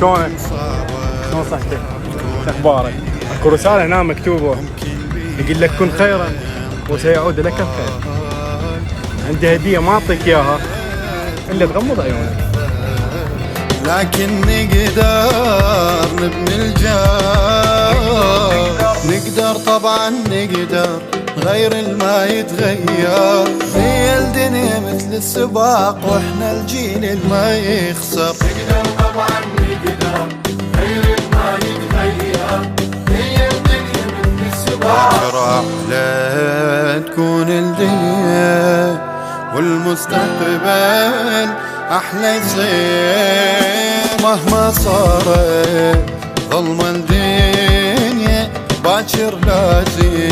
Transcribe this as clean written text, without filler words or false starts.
شلونك؟ شلون صحتك؟ شو اخبارك؟ اكو رسالة هنا مكتوبة يقول لك كن خيرا وسيعود لك الخير. عندي هدية ما اعطيك اياها الا تغمض عيونك. لكن نقدر نبني الجار، نقدر طبعا نقدر غير الما يتغير. هي الدنيا مثل السباق واحنا الجيل الما يخسر. نقدر طبعا نقدر غير الما يتغير. هي الدنيا مثل السباق. بكرة أحلى تكون الدنيا والمستقبل أحلى يصير. مهما صارت ظلمة الدنيا باكر لازم